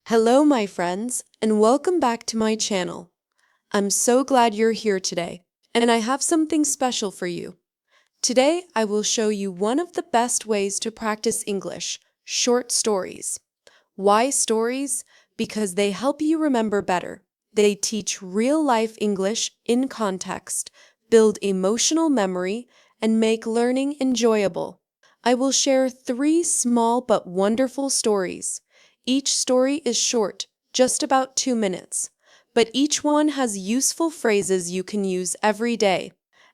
Hello, my friends, and welcome back to my channel. I'm so glad you're here today, and I have something special for you. Today, I will show you one of the best ways to practice English, short stories. Why stories? Because they help you remember better. They teach real-life English in context, build emotional memory, and make learning enjoyable. I will share 3 small but wonderful stories. Each story is short, just about 2 minutes, but each one has useful phrases you can use every day.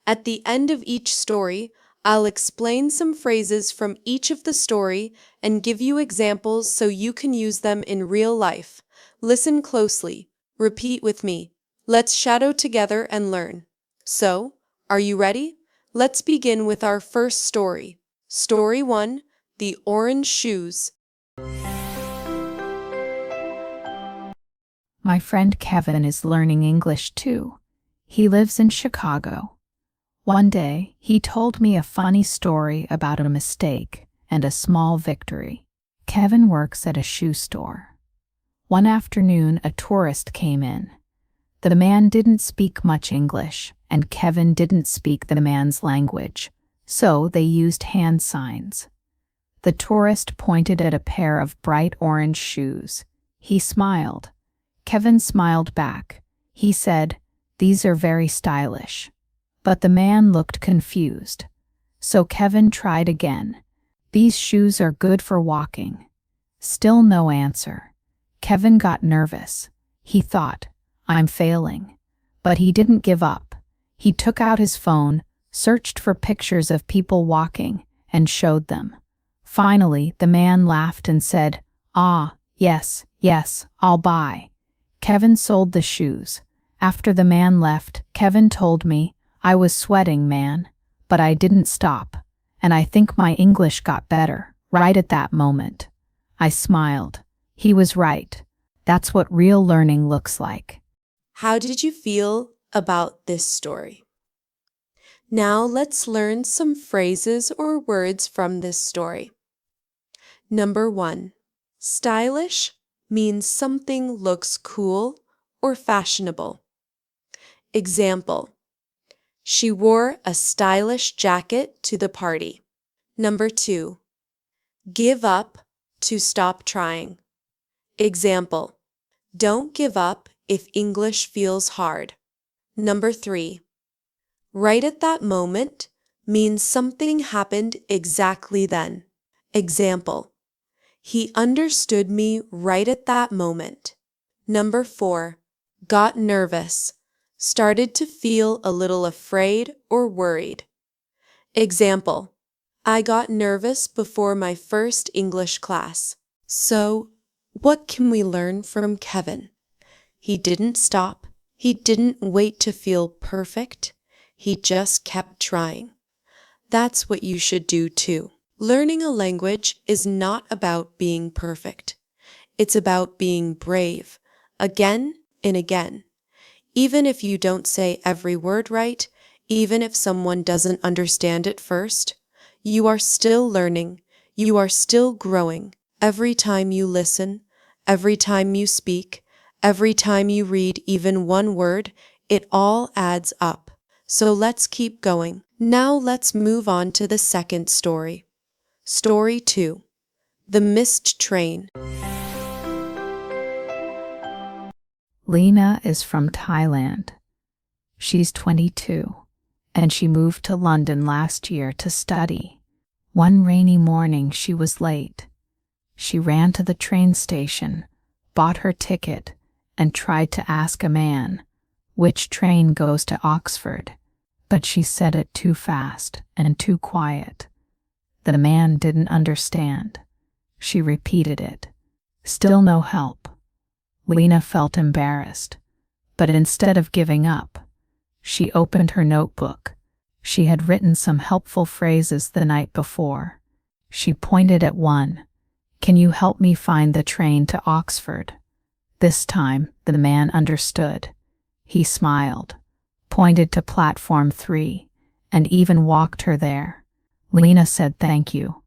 At the end of each story, I'll explain some phrases from each of the story and give you examples so you can use them in real life. Listen closely. Repeat with me. Let's shadow together and learn. So, are you ready? Let's begin with our first story. Story 1, The Orange Shoes. My friend Kevin is learning English too. He lives in Chicago. One day, he told me a funny story about a mistake and a small victory. Kevin works at a shoe store. One afternoon, a tourist came in. The man didn't speak much English, and Kevin didn't speak the man's language, so they used hand signs. The tourist pointed at a pair of bright orange shoes. He smiled. Kevin smiled back. He said, "These are very stylish." But the man looked confused. So Kevin tried again. "These shoes are good for walking." Still no answer. Kevin got nervous. He thought, "I'm failing." But he didn't give up. He took out his phone, searched for pictures of people walking, and showed them. Finally, the man laughed and said, "Ah, yes, I'll buy." Kevin sold the shoes. After the man left, Kevin told me, "I was sweating, man, but I didn't stop, and I think my English got better right at that moment." I smiled. He was right. That's what real learning looks like. How did you feel about this story? Now let's learn some phrases or words from this story. Number 1. Stylish means something looks cool or fashionable. Example: she wore a stylish jacket to the party. Number 2. Give up, to stop trying. Example: don't give up if English feels hard. Number 3. Right at that moment means something happened exactly then. Example: he understood me right at that moment. Number 4. Got nervous, started to feel a little afraid or worried. Example: I got nervous before my first English class. So, what can we learn from Kevin? He didn't stop. He didn't wait to feel perfect. He just kept trying. That's what you should do too. Learning a language is not about being perfect. It's about being brave, again and again. Even if you don't say every word right, even if someone doesn't understand it first, you are still learning, you are still growing. Every time you listen, every time you speak, every time you read even one word, it all adds up. So let's keep going. Now let's move on to the second story. Story 2. The Missed Train. Lena is from Thailand. She's 22, and she moved to London last year to study. One rainy morning, she was late. She ran to the train station, bought her ticket, and tried to ask a man, "Which train goes to Oxford?" But she said it too fast and too quiet. The man didn't understand. She repeated it. Still no help. Lena felt embarrassed, but instead of giving up, she opened her notebook. She had written some helpful phrases the night before. She pointed at one. "Can you help me find the train to Oxford?" This time, the man understood. He smiled, pointed to platform 3, and even walked her there. Lena said thank you.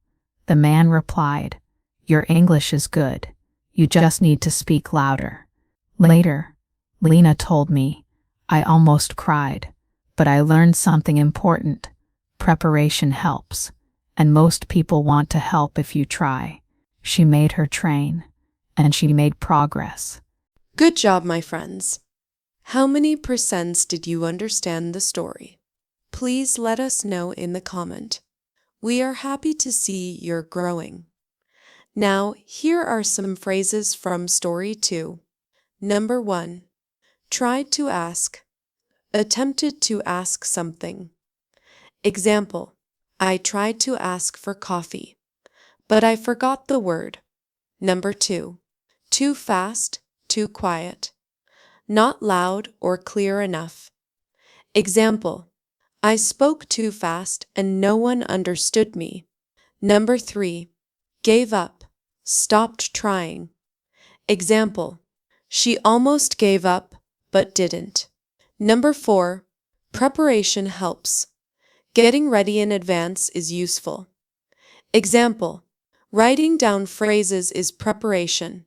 The man replied, "Your English is good. You just need to speak louder. Later, Lena told me, I almost cried, but I learned something important. Preparation helps, and most people want to help if you try. She made her train, and she made progress. Good job, my friends. How many percents did you understand the story? Please let us know in the comment. We are happy to see you're growing. Now, here are some phrases from Story 2. Number 1. Tried to ask. Attempted to ask something. Example, I tried to ask for coffee, but I forgot the word. Number 2. Too fast, too quiet. Not loud or clear enough. Example, I spoke too fast and no one understood me. Number 3. Gave up, stopped trying. Example, she almost gave up but didn't. Number 4. Preparation helps. Getting ready in advance is useful. Example, writing down phrases is preparation.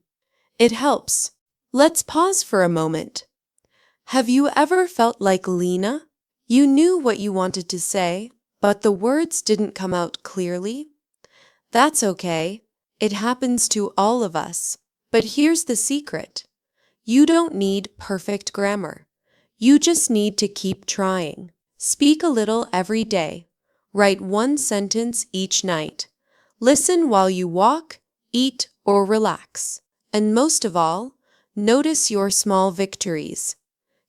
It helps. Let's pause for a moment. Have you ever felt like Lena? You knew what you wanted to say, but the words didn't come out clearly? That's okay. It happens to all of us. But here's the secret. You don't need perfect grammar. You just need to keep trying. Speak a little every day. Write one sentence each night. Listen while you walk, eat, or relax. And most of all, notice your small victories.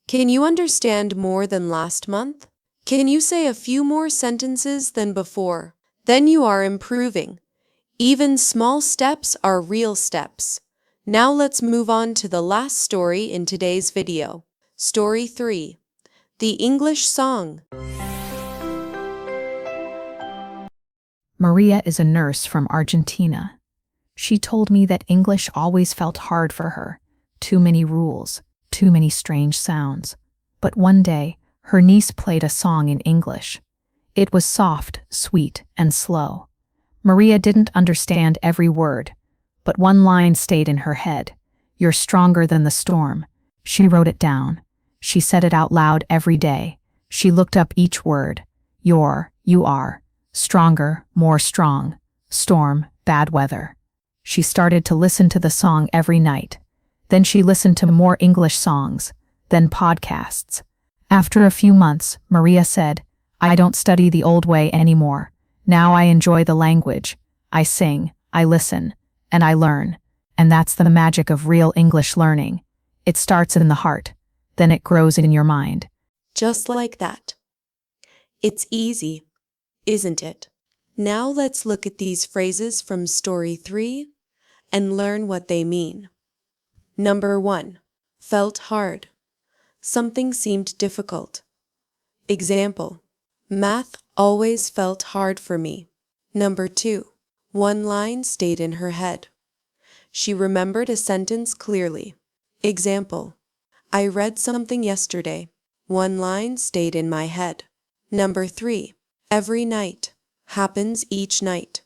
Can you understand more than last month? Can you say a few more sentences than before? Then you are improving. Even small steps are real steps. Now let's move on to the last story in today's video. Story 3. The English Song. Maria is a nurse from Argentina. She told me that English always felt hard for her. Too many rules, too many strange sounds. But one day, her niece played a song in English. It was soft, sweet, and slow. Maria didn't understand every word, but one line stayed in her head. You're stronger than the storm. She wrote it down. She said it out loud every day. She looked up each word. You are. Stronger, more strong. Storm, bad weather. She started to listen to the song every night. Then she listened to more English songs, then podcasts. After a few months, Maria said, I don't study the old way anymore. Now I enjoy the language. I sing, I listen, and I learn. And that's the magic of real English learning. It starts in the heart, then it grows in your mind. Just like that. It's easy, isn't it? Now let's look at these phrases from Story 3 and learn what they mean. Number 1. Felt hard. Something seemed difficult. Example, math always felt hard for me. Number 2. One line stayed in her head. She remembered a sentence clearly. Example, I read something yesterday. One line stayed in my head. Number 3. Every night. Happens each night.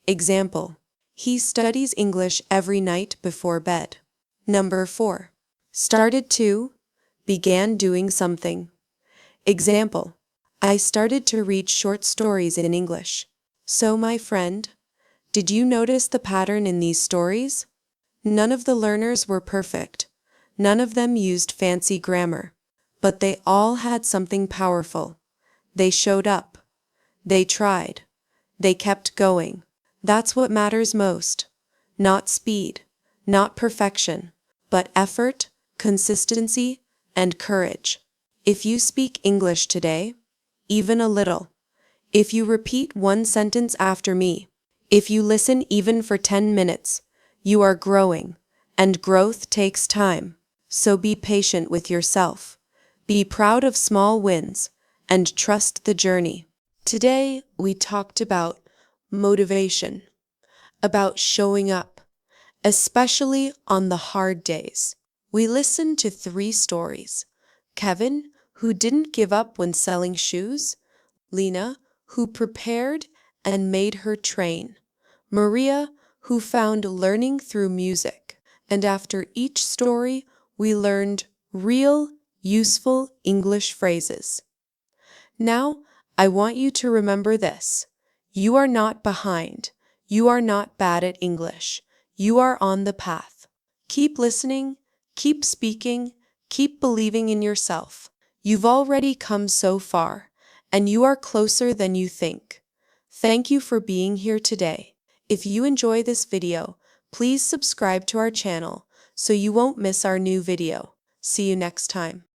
Example, he studies English every night before bed. Number 4. Started to, began doing something. Example, I started to read short stories in English. So, my friend, did you notice the pattern in these stories? None of the learners were perfect. None of them used fancy grammar. But they all had something powerful. They showed up. They tried. They kept going. That's what matters most. Not speed, not perfection, but effort, consistency, and courage. If you speak English today, even a little, if you repeat one sentence after me, if you listen even for 10 minutes, you are growing, and growth takes time. So be patient with yourself. Be proud of small wins, and trust the journey. Today, we talked about motivation, about showing up, especially on the hard days. We listened to 3 stories. Kevin, who didn't give up when selling shoes. Lena, who prepared and made her train. Maria, who found learning through music. and after each story, we learned real, useful English phrases. Now, I want you to remember this. You are not behind. You are not bad at English. You are on the path. Keep listening, keep speaking, keep believing in yourself. You've already come so far, and you are closer than you think. Thank you for being here today. If you enjoy this video, please subscribe to our channel so you won't miss our new video. See you next time.